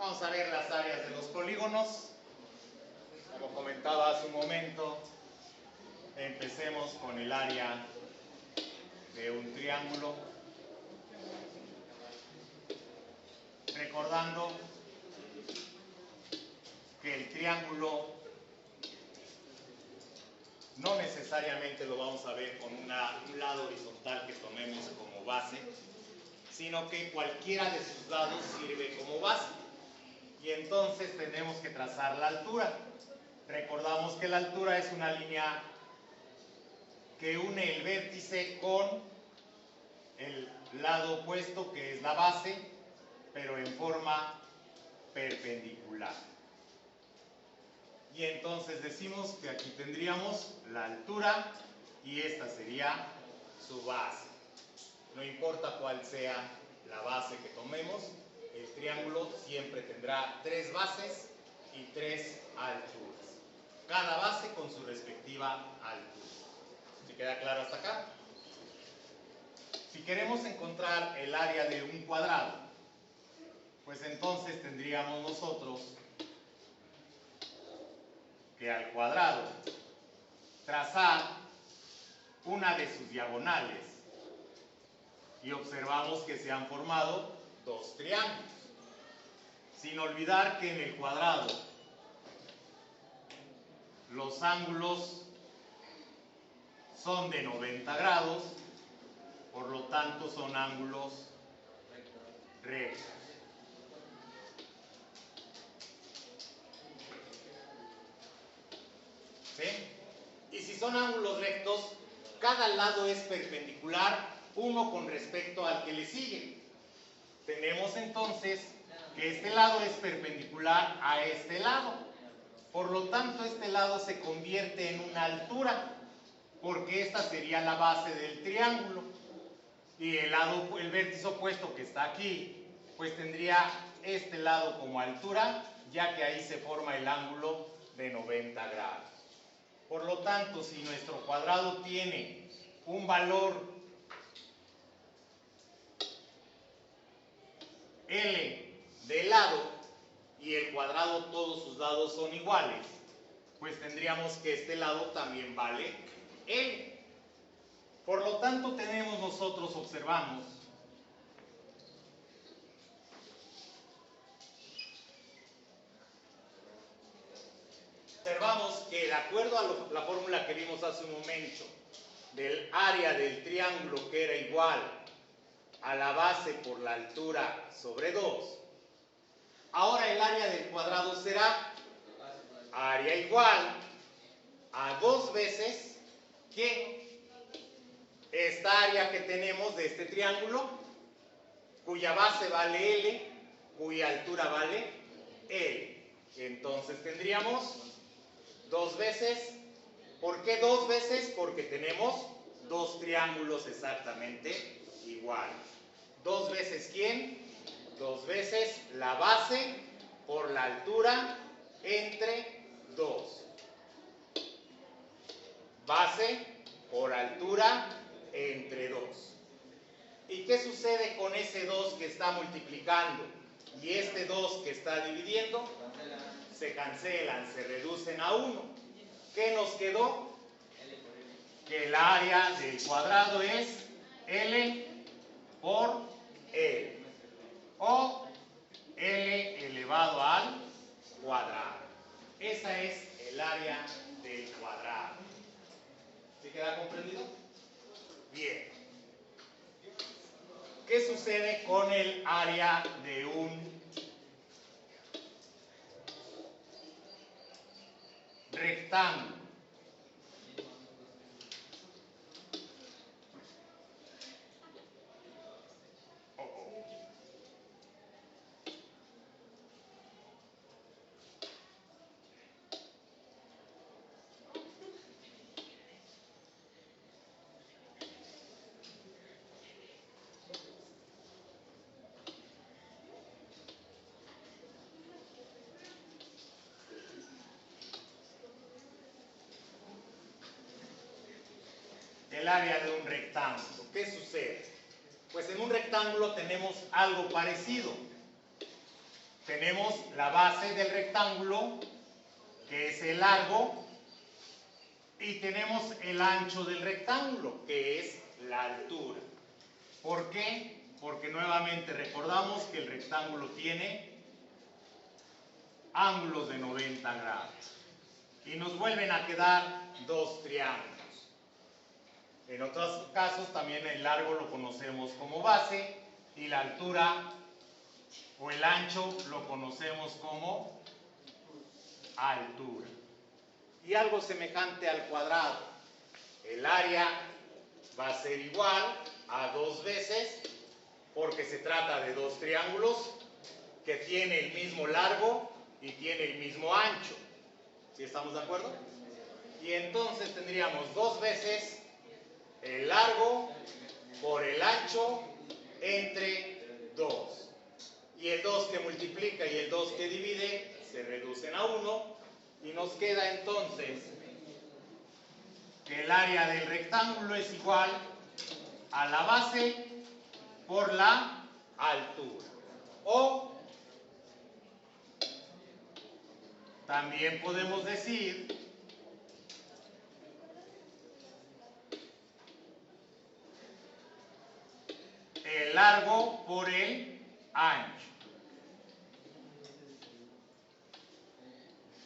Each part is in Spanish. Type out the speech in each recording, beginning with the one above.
Vamos a ver las áreas de los polígonos. Como comentaba hace un momento, empecemos con el área de un triángulo. Recordando que el triángulo no necesariamente lo vamos a ver con un lado horizontal que tomemos como base, sino que cualquiera de sus lados sirve como base. Y entonces tenemos que trazar la altura. Recordamos que la altura es una línea que une el vértice con el lado opuesto, que es la base, pero en forma perpendicular. Y entonces decimos que aquí tendríamos la altura y esta sería su base. No importa cuál sea la base que tomemos, el triángulo siempre tendrá 3 bases y 3 alturas. Cada base con su respectiva altura. ¿Se queda claro hasta acá? Si queremos encontrar el área de un cuadrado, pues entonces tendríamos nosotros que al cuadrado trazar una de sus diagonales y observamos que se han formado 2 triángulos. Sin olvidar que en el cuadrado los ángulos son de 90 grados, por lo tanto son ángulos rectos. ¿Sí? Y si son ángulos rectos, cada lado es perpendicular uno con respecto al que le sigue. Tenemos entonces que este lado es perpendicular a este lado. Por lo tanto, este lado se convierte en una altura, porque esta sería la base del triángulo. Y el vértice opuesto que está aquí, pues tendría este lado como altura, ya que ahí se forma el ángulo de 90 grados. Por lo tanto, si nuestro cuadrado tiene un valor L de lado y el cuadrado todos sus lados son iguales, pues tendríamos que este lado también vale L. Por lo tanto, nosotros observamos que de acuerdo a la fórmula que vimos hace un momento del área del triángulo, que era igual a la base por la altura sobre 2, ahora el área del cuadrado será área igual a 2 veces que esta área que tenemos de este triángulo, cuya base vale L, cuya altura vale L. Entonces tendríamos 2 veces. ¿Por qué 2 veces? Porque tenemos 2 triángulos exactamente iguales. ¿2 veces quién? 2 veces la base por la altura entre 2. Base por altura entre 2. ¿Y qué sucede con ese 2 que está multiplicando y este 2 que está dividiendo? Se cancelan, se reducen a 1. ¿Qué nos quedó? Que el área del cuadrado es L por L, o L elevado al cuadrado. Esa es el área del cuadrado. ¿Sí queda comprendido? Bien. ¿Qué sucede con el área de un rectángulo? El área de un rectángulo. ¿Qué sucede? Pues en un rectángulo tenemos algo parecido. tenemos la base del rectángulo, que es el largo, y tenemos el ancho del rectángulo, que es la altura. ¿Por qué? Porque nuevamente recordamos que el rectángulo tiene ángulos de 90 grados. Y nos vuelven a quedar dos triángulos. En otros casos también el largo lo conocemos como base y la altura o el ancho lo conocemos como altura. Y algo semejante al cuadrado. El área va a ser igual a 2 veces, porque se trata de dos triángulos que tienen el mismo largo y tienen el mismo ancho. ¿Sí estamos de acuerdo? Y entonces tendríamos 2 veces el largo por el ancho entre 2. Y el 2 que multiplica y el 2 que divide se reducen a 1 y nos queda entonces que el área del rectángulo es igual a la base por la altura. O también podemos decir el largo por el ancho.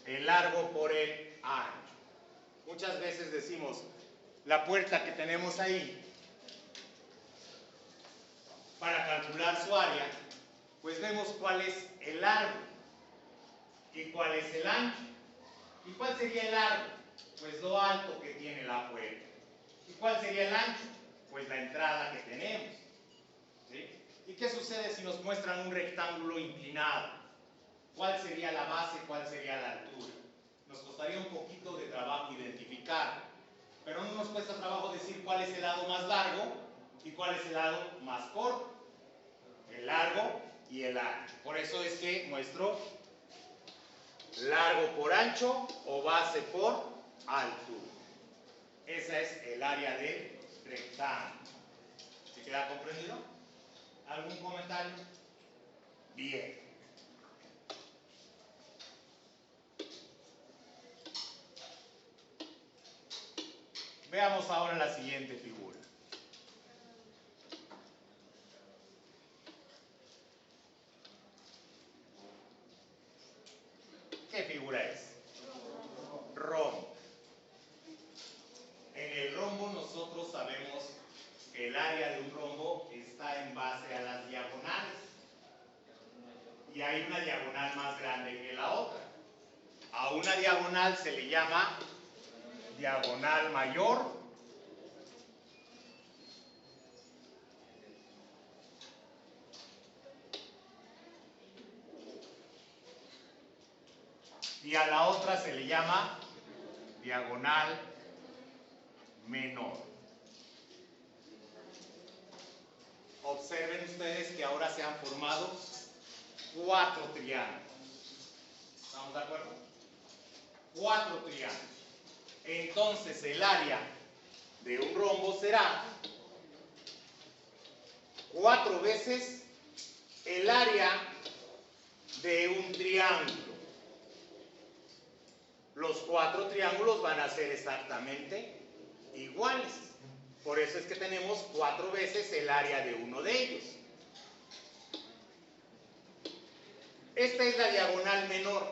El largo por el ancho. Muchas veces decimos, la puerta que tenemos ahí, para calcular su área, pues vemos cuál es el largo y cuál es el ancho. ¿Y cuál sería el largo? Pues lo alto que tiene la puerta. ¿Y cuál sería el ancho? Pues la entrada que tenemos. ¿Sí? ¿Y qué sucede si nos muestran un rectángulo inclinado? ¿Cuál sería la base? ¿Cuál sería la altura? Nos costaría un poquito de trabajo identificar, pero no nos cuesta trabajo decir cuál es el lado más largo y cuál es el lado más corto. El largo y el ancho. Por eso es que muestro largo por ancho o base por altura. Esa es el área del rectángulo. ¿Se queda comprendido? ¿Algún comentario? Bien. Veamos ahora la siguiente figura. ¿Qué figura es? Rombo. En el rombo nosotros sabemos que el área de un rombo está en base a las diagonales. Y hay una diagonal más grande que la otra. A una diagonal se le llama diagonal mayor y a la otra se le llama diagonal menor. Observen ustedes que ahora se han formado 4 triángulos. ¿Estamos de acuerdo? 4 triángulos. Entonces el área de un rombo será 4 veces el área de un triángulo. Los 4 triángulos van a ser exactamente iguales. Por eso es que tenemos 4 veces el área de uno de ellos. Esta es la diagonal menor.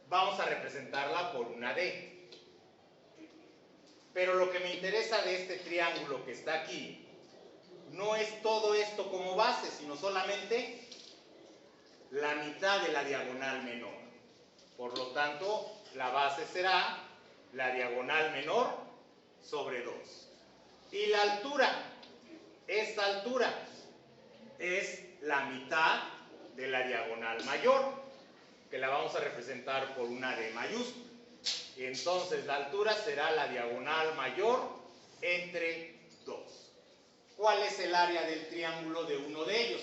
Vamos a representarla por una D. Pero lo que me interesa de este triángulo que está aquí no es todo esto como base, sino solamente la mitad de la diagonal menor. Por lo tanto, la base será la diagonal menor sobre 2. Y la altura, esta altura es la mitad de la diagonal mayor, que la vamos a representar por una D mayúscula. Y entonces la altura será la diagonal mayor entre 2. ¿Cuál es el área del triángulo de uno de ellos?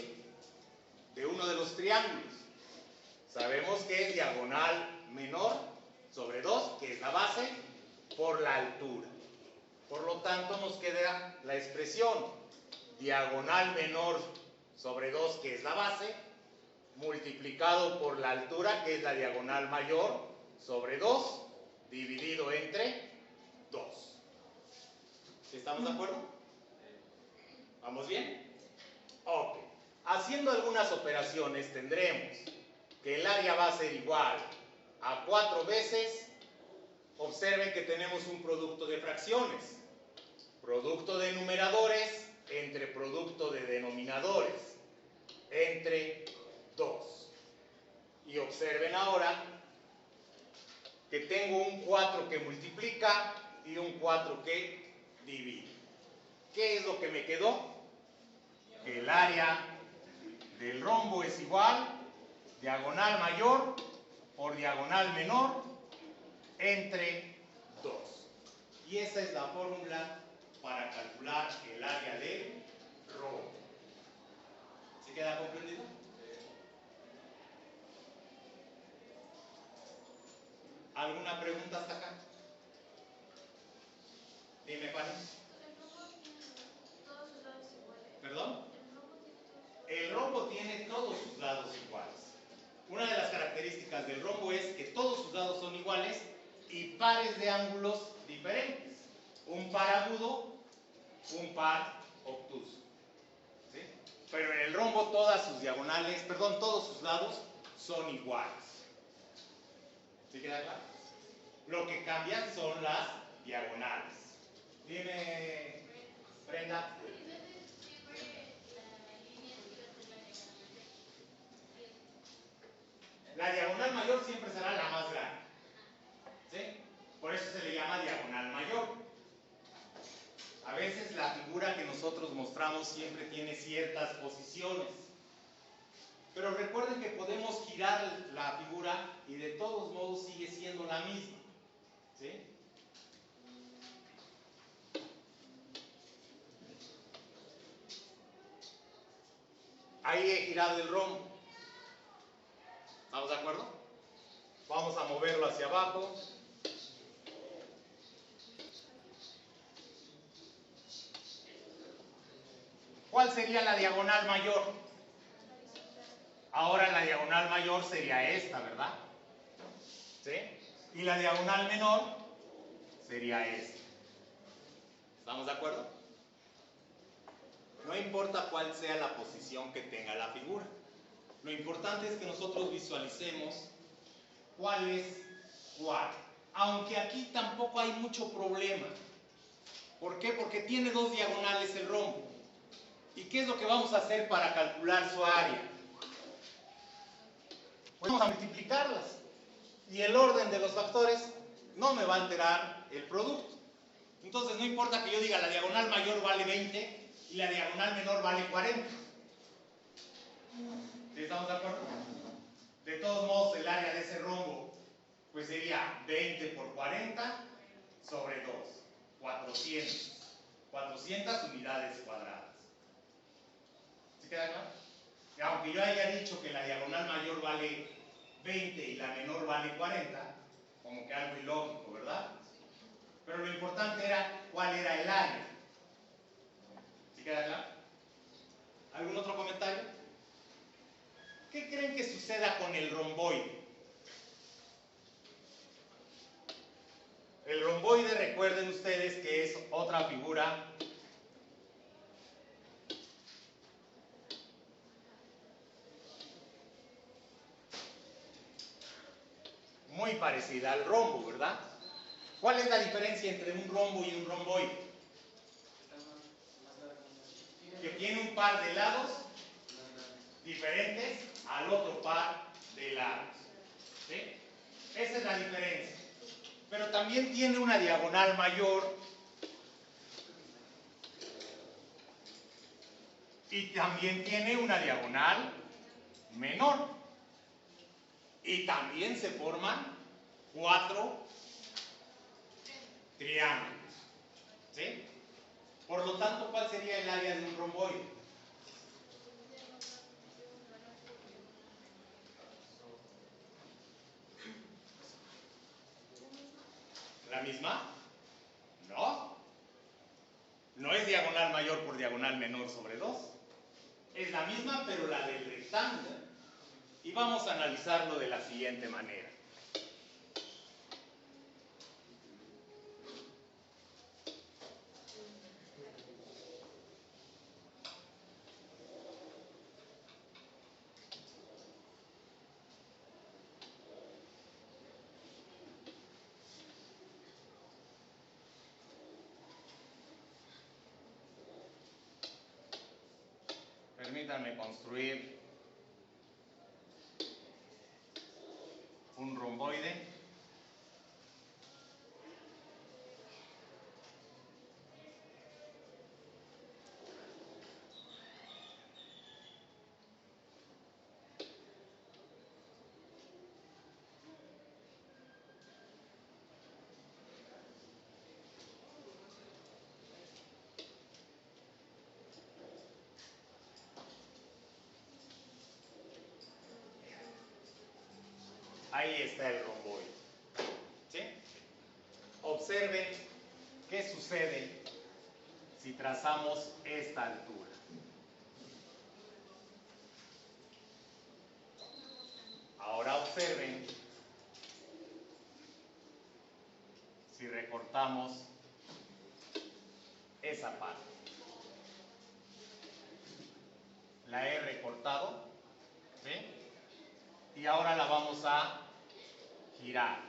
De uno de los triángulos. Sabemos que es diagonal menor sobre 2, que es la base, por la altura. Por lo tanto, nos queda la expresión diagonal menor sobre 2, que es la base, multiplicado por la altura, que es la diagonal mayor, sobre 2, dividido entre 2. ¿Estamos de acuerdo? ¿Vamos bien? Ok. Haciendo algunas operaciones tendremos que el área va a ser igual a 4 veces. Observen que tenemos un producto de fracciones. Producto de numeradores entre producto de denominadores, entre 2. Y observen ahora que tengo un 4 que multiplica y un 4 que divide. ¿Qué es lo que me quedó? Que el área del rombo es igual, diagonal mayor por diagonal menor, entre 2. Y esa es la fórmula para calcular el área del rombo. ¿Se queda comprendido? ¿Alguna pregunta hasta acá? Dime, Fanny. ¿Perdón? El rombo tiene todos sus lados iguales. Una de las características del rombo es que todos sus lados son iguales y pares de ángulos diferentes. Un par agudo, un par obtuso. ¿Sí? Pero en el rombo todas sus diagonales, perdón, todos sus lados son iguales. ¿Sí queda claro? Lo que cambian son las diagonales. Dime, Brenda. La diagonal mayor siempre será la más grande. ¿Sí? Por eso se le llama diagonal mayor. A veces la figura que nosotros mostramos siempre tiene ciertas posiciones. Pero recuerden que podemos girar la figura y de todos modos sigue siendo la misma. ¿Sí? Ahí he girado el rombo. ¿Estamos de acuerdo? Vamos a moverlo hacia abajo. ¿Cuál sería la diagonal mayor? Ahora la diagonal mayor sería esta, ¿verdad? ¿Sí? Y la diagonal menor sería esta. ¿Estamos de acuerdo? No importa cuál sea la posición que tenga la figura. Lo importante es que nosotros visualicemos cuál es cuál. Aunque aquí tampoco hay mucho problema. ¿Por qué? Porque tiene dos diagonales el rombo. ¿Y qué es lo que vamos a hacer para calcular su área? Pues vamos a multiplicarlas. Y el orden de los factores no me va a alterar el producto. Entonces no importa que yo diga la diagonal mayor vale 20 y la diagonal menor vale 40. ¿Sí estamos de acuerdo? De todos modos el área de ese rombo pues sería 20 por 40 sobre 2. 400. 400 unidades cuadradas. ¿Sí queda claro? Y aunque yo haya dicho que la diagonal mayor vale 20 y la menor vale 40, como que algo ilógico, ¿verdad? Pero lo importante era cuál era el área. ¿Sí queda claro? ¿Algún otro comentario? ¿Qué creen que suceda con el romboide? El romboide, recuerden ustedes que es otra figura muy parecida al rombo, ¿verdad? ¿Cuál es la diferencia entre un rombo y un romboide? Que tiene un par de lados diferentes al otro par de lados. ¿Sí? Esa es la diferencia. Pero también tiene una diagonal mayor y también tiene una diagonal menor. Y también se forman 4 triángulos. ¿Sí? Por lo tanto, ¿cuál sería el área de un romboide? ¿La misma? No. No es diagonal mayor por diagonal menor sobre 2. Es la misma, pero la del rectángulo. Y vamos a analizarlo de la siguiente manera. Permítanme construir un romboide. Ahí está el romboide. ¿Sí? Observen qué sucede si trazamos esta altura. Ahora observen si recortamos esa parte. La he recortado, ¿sí? Y ahora la vamos a girar.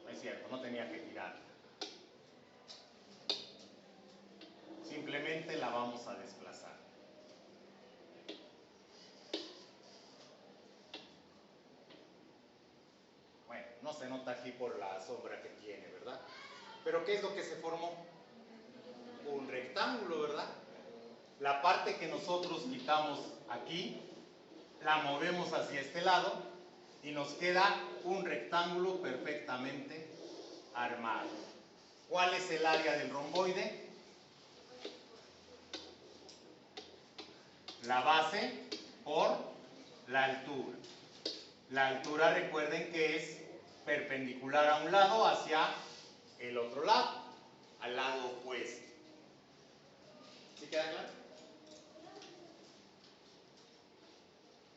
No es cierto, no tenía que girarla. Simplemente la vamos a desplazar. Bueno, no se nota aquí por la sombra que tiene, ¿verdad? Pero ¿qué es lo que se formó? Un rectángulo, ¿verdad? La parte que nosotros quitamos aquí, la movemos hacia este lado y nos queda un rectángulo perfectamente armado. ¿Cuál es el área del romboide? La base por la altura. La altura, recuerden que es perpendicular a un lado hacia el otro lado, al lado opuesto. ¿Sí queda claro?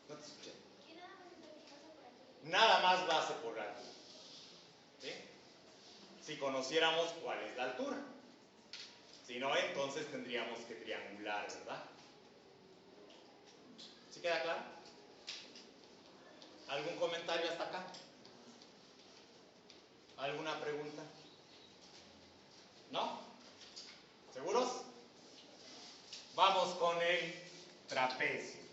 ¿No te escuché? Nada más base por la altura. ¿Sí? Si conociéramos cuál es la altura. Si no, entonces tendríamos que triangular, ¿verdad? ¿Sí queda claro? ¿Algún comentario hasta acá? ¿Alguna pregunta? ¿No? ¿Seguros? Vamos con el trapecio.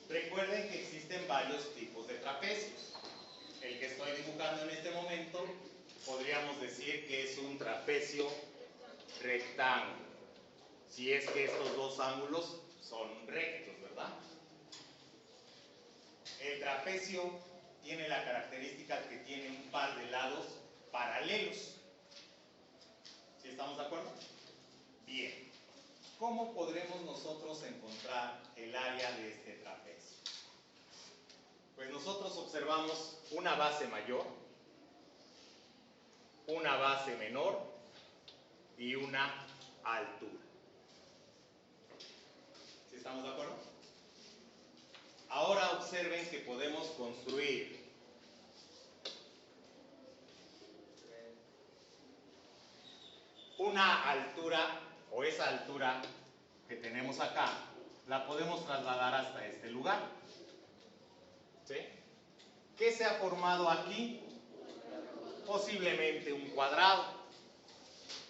Recuerden que existen varios tipos de trapecios. El que estoy dibujando en este momento podríamos decir que es un trapecio rectángulo, si es que estos dos ángulos son rectos, ¿verdad? El trapecio tiene la característica que tiene un par de lados paralelos. ¿Sí estamos de acuerdo? Bien. ¿Cómo podremos nosotros encontrar el área de este trapecio? Pues nosotros observamos una base mayor, una base menor y una altura. ¿Sí estamos de acuerdo? Ahora observen que podemos construir una altura, o esa altura que tenemos acá, la podemos trasladar hasta este lugar. ¿Sí? ¿Qué se ha formado aquí? Posiblemente un cuadrado,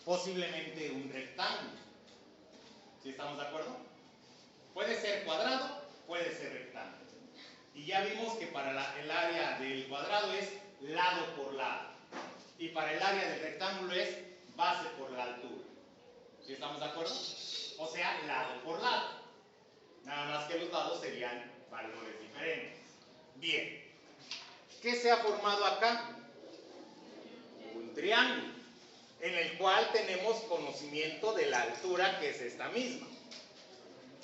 posiblemente un rectángulo. ¿Sí estamos de acuerdo? Puede ser cuadrado, puede ser rectángulo. Y ya vimos que para el área del cuadrado es lado por lado. Y para el área del rectángulo es base por la altura. ¿Sí estamos de acuerdo? O sea, lado por lado. Nada más serían valores diferentes. Bien, ¿qué se ha formado acá? Un triángulo, en el cual tenemos conocimiento de la altura, que es esta misma.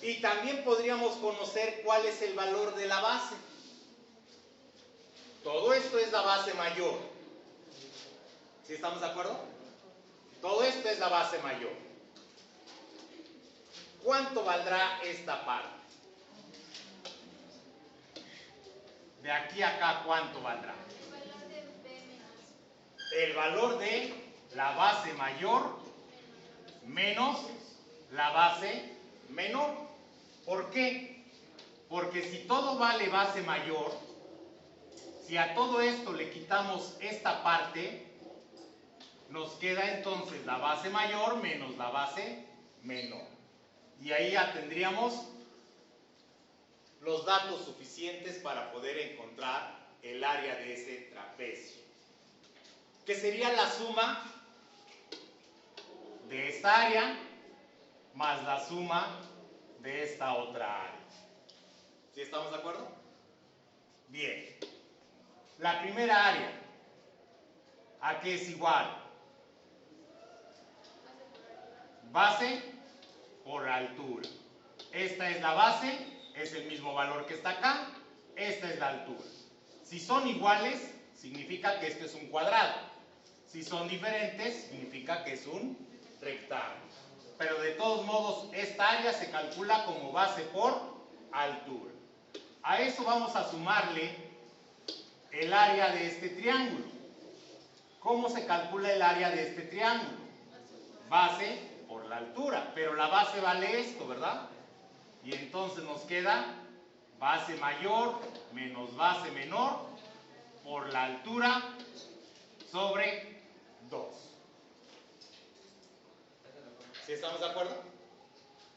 Y también podríamos conocer cuál es el valor de la base. Todo esto es la base mayor. ¿Sí estamos de acuerdo? Todo esto es la base mayor. ¿Cuánto valdrá esta parte? De aquí a acá, ¿cuánto valdrá? El valor de la base mayor menos la base menor. ¿Por qué? Porque si todo vale base mayor, si a todo esto le quitamos esta parte, nos queda entonces la base mayor menos la base menor. Y ahí ya tendríamos los datos suficientes para poder encontrar el área de ese trapecio, que sería la suma de esta área más la suma de esta otra área. ¿Sí estamos de acuerdo? Bien. La primera área, ¿a qué es igual? Base por altura. Esta es la base, es el mismo valor que está acá. Esta es la altura. Si son iguales, significa que esto es un cuadrado. Si son diferentes, significa que es un rectángulo. Pero de todos modos, esta área se calcula como base por altura. A eso vamos a sumarle el área de este triángulo. ¿Cómo se calcula el área de este triángulo? Base por la altura, pero la base vale esto, ¿verdad? Y entonces nos queda base mayor menos base menor por la altura sobre 2. ¿Sí estamos de acuerdo?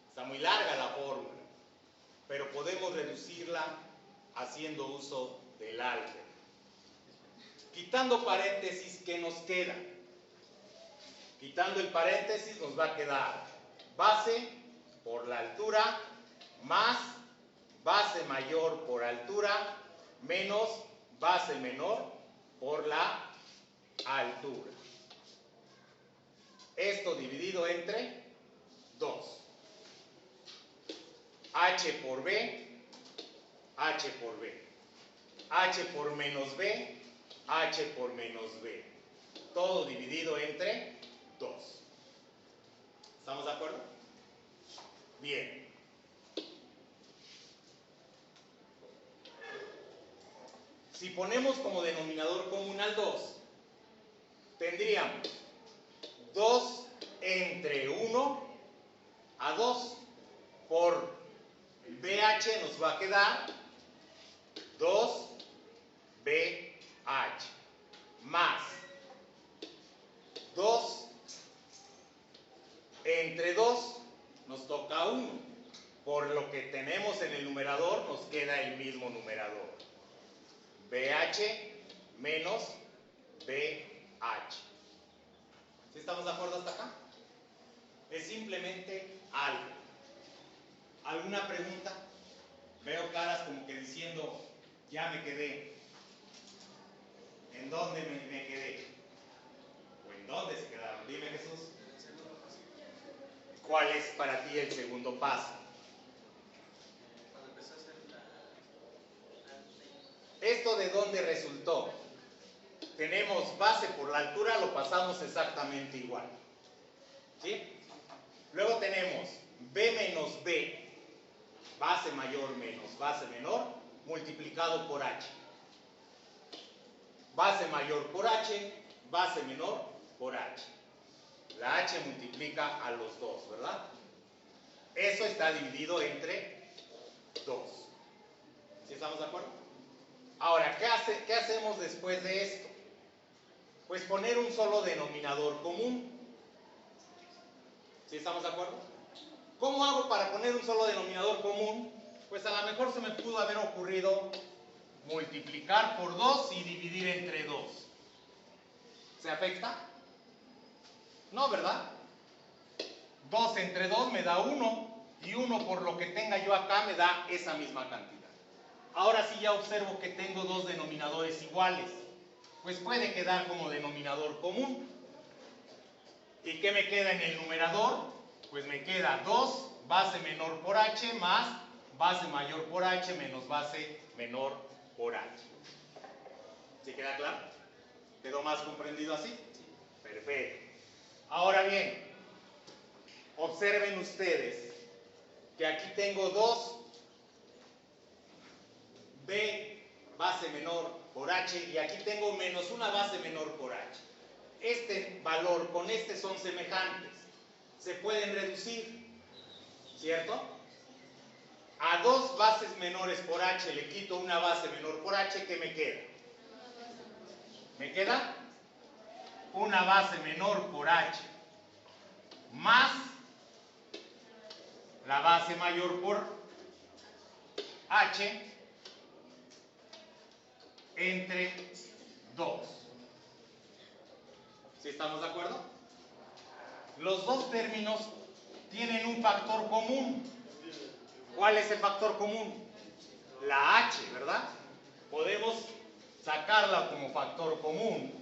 Está muy larga la fórmula, pero podemos reducirla haciendo uso del álgebra. Quitando paréntesis, ¿qué nos queda? Quitando el paréntesis nos va a quedar base por la altura más base mayor por altura menos base menor por la altura. Esto dividido entre 2. H por B, H por B. H por menos B, H por menos B. Todo dividido entre 2. ¿Estamos de acuerdo? Bien. Si ponemos como denominador común al 2, tendríamos 2 entre 1 a 2 por BH nos va a quedar 2BH más 2 entre 2 nos toca 1. Por lo que tenemos en el numerador nos queda el mismo numerador. BH menos BH. ¿Sí estamos de acuerdo hasta acá? Es simplemente algo. ¿Alguna pregunta? Veo caras como que diciendo, ya me quedé. ¿En dónde me quedé? ¿O en dónde se quedaron? Dime, Jesús. ¿Cuál es para ti el segundo paso? ¿Esto de dónde resultó? Tenemos base por la altura, lo pasamos exactamente igual. ¿Sí? Luego tenemos B menos B, base mayor menos base menor, multiplicado por H. Base mayor por H, base menor por H. La H multiplica a los dos, ¿verdad? Eso está dividido entre 2. ¿Sí estamos de acuerdo? Ahora, ¿qué hacemos después de esto? Pues poner un solo denominador común. ¿Sí estamos de acuerdo? ¿Cómo hago para poner un solo denominador común? Pues a lo mejor se me pudo haber ocurrido multiplicar por 2 y dividir entre 2. ¿Se afecta? No, ¿verdad? 2 entre 2 me da 1 y 1 por lo que tenga yo acá me da esa misma cantidad. Ahora sí ya observo que tengo dos denominadores iguales, pues puede quedar como denominador común. ¿Y qué me queda en el numerador? Pues me queda 2 base menor por h más base mayor por h menos base menor por h. ¿Sí queda claro? ¿Quedó más comprendido así? Perfecto. Ahora bien, observen ustedes que aquí tengo 2 b base menor por h y aquí tengo menos una base menor por h. Este valor con este son semejantes, se pueden reducir, ¿cierto? A 2 bases menores por h le quito una base menor por h, ¿qué me queda? Me queda una base menor por h más la base mayor por h entre 2. ¿Sí estamos de acuerdo? Los dos términos tienen un factor común. ¿Cuál es el factor común? La h, ¿verdad? Podemos sacarla como factor común.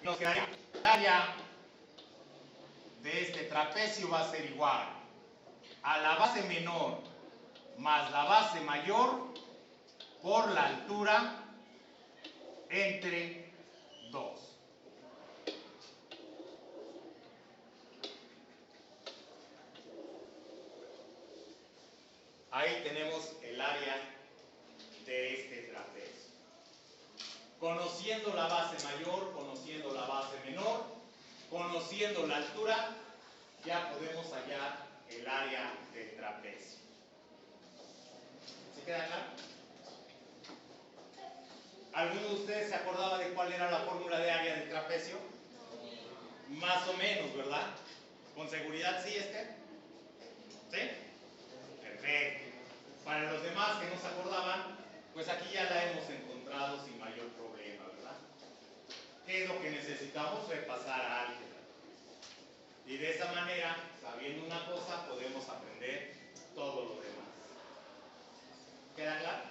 Nos quedaría el área de este trapecio va a ser igual a la base menor más la base mayor por la altura entre 2. Ahí tenemos el área de este trapecio. Conociendo la base mayor, conociendo la base menor, conociendo la altura, ya podemos hallar el área del trapecio. ¿Sí queda claro? ¿Alguno de ustedes se acordaba de cuál era la fórmula de área del trapecio? Más o menos, ¿verdad? ¿Con seguridad sí, Esther? ¿Sí? Perfecto. Para los demás que no se acordaban, pues aquí ya la hemos encontrado sin mayor problema, ¿verdad? ¿Qué es lo que necesitamos? Repasar álgebra. Y de esa manera, sabiendo una cosa, podemos aprender todo lo demás. ¿Queda claro?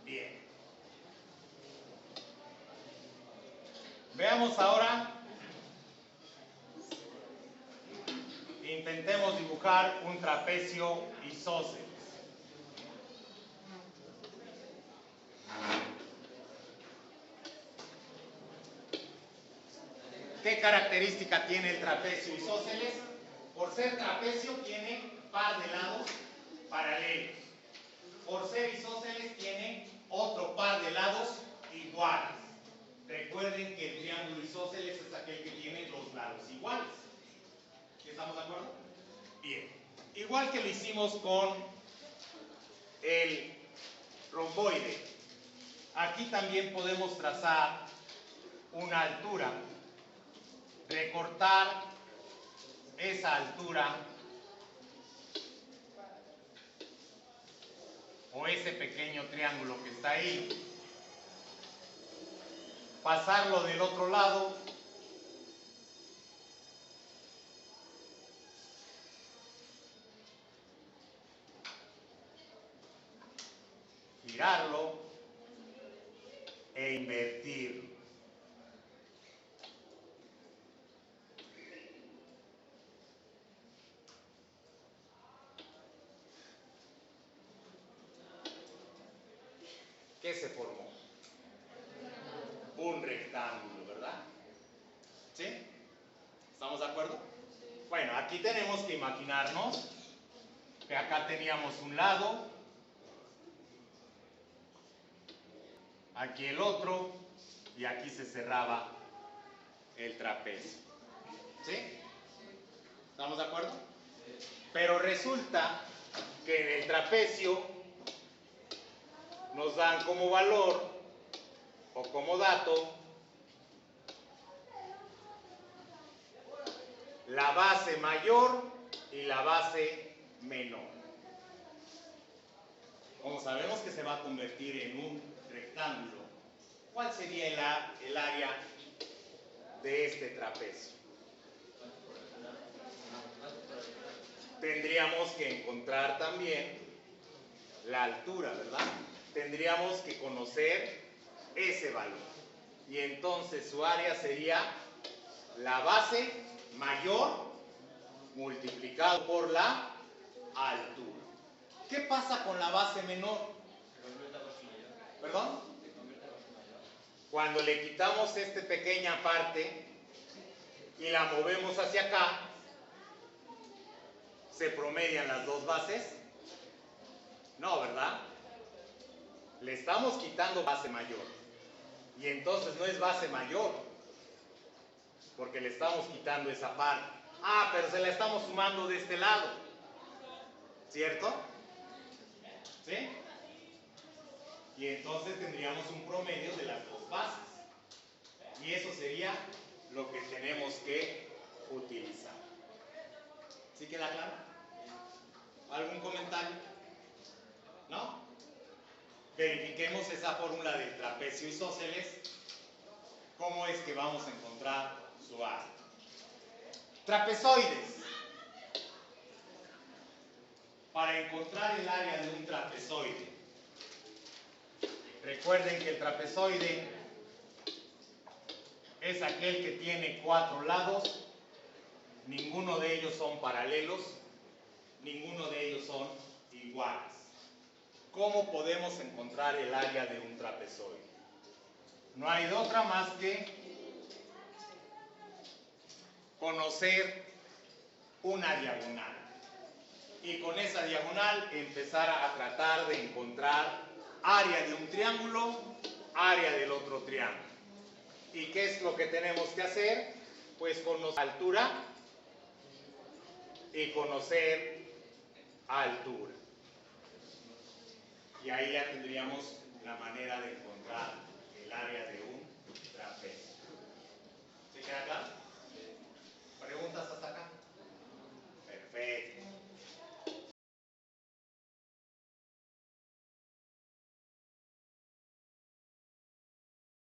Bien. Veamos ahora, intentemos dibujar un trapecio isósceles. ¿Qué característica tiene el trapecio isósceles? Por ser trapecio tiene par de lados paralelos. Por ser isósceles tiene otro par de lados iguales. Recuerden que el triángulo isósceles es aquel que tiene los lados iguales. ¿Estamos de acuerdo? Bien. Igual que lo hicimos con el romboide, aquí también podemos trazar una altura, recortar esa altura o ese pequeño triángulo que está ahí, pasarlo del otro lado girarlo e invertirlo. ¿Qué se formó? Un rectángulo, ¿verdad? ¿Sí? ¿Estamos de acuerdo? Bueno, aquí tenemos que imaginarnos que acá teníamos un lado, aquí el otro, y aquí se cerraba el trapecio. ¿Sí? ¿Estamos de acuerdo? Pero resulta que en el trapecio nos dan como valor o como dato la base mayor y la base menor. Como sabemos que se va a convertir en un rectángulo, ¿cuál sería el área de este trapecio? tendríamos que encontrar también la altura, ¿verdad? Tendríamos que conocer ese valor. Y entonces su área sería la base mayor multiplicado por la altura. ¿Qué pasa con la base menor? ¿Perdón? Cuando le quitamos esta pequeña parte y la movemos hacia acá, ¿se promedian las dos bases? No, ¿verdad? Le estamos quitando base mayor. Y entonces no es base mayor, porque le estamos quitando esa parte. Ah, pero se la estamos sumando de este lado. ¿Cierto? ¿Sí? Y entonces tendríamos un promedio de las dos bases. Y eso sería lo que tenemos que utilizar. ¿Sí queda claro? ¿Algún comentario? ¿No? Verifiquemos esa fórmula del trapecio isósceles. ¿Cómo es que vamos a encontrar su área? Trapezoides. Para encontrar el área de un trapezoide, recuerden que el trapezoide es aquel que tiene 4 lados, ninguno de ellos son paralelos, ninguno de ellos son iguales. ¿Cómo podemos encontrar el área de un trapezoide? No hay de otra más que conocer una diagonal. Y con esa diagonal empezar a tratar de encontrar área de un triángulo, área del otro triángulo. ¿Y qué es lo que tenemos que hacer? Pues conocer altura y conocer altura. Y ahí ya tendríamos la manera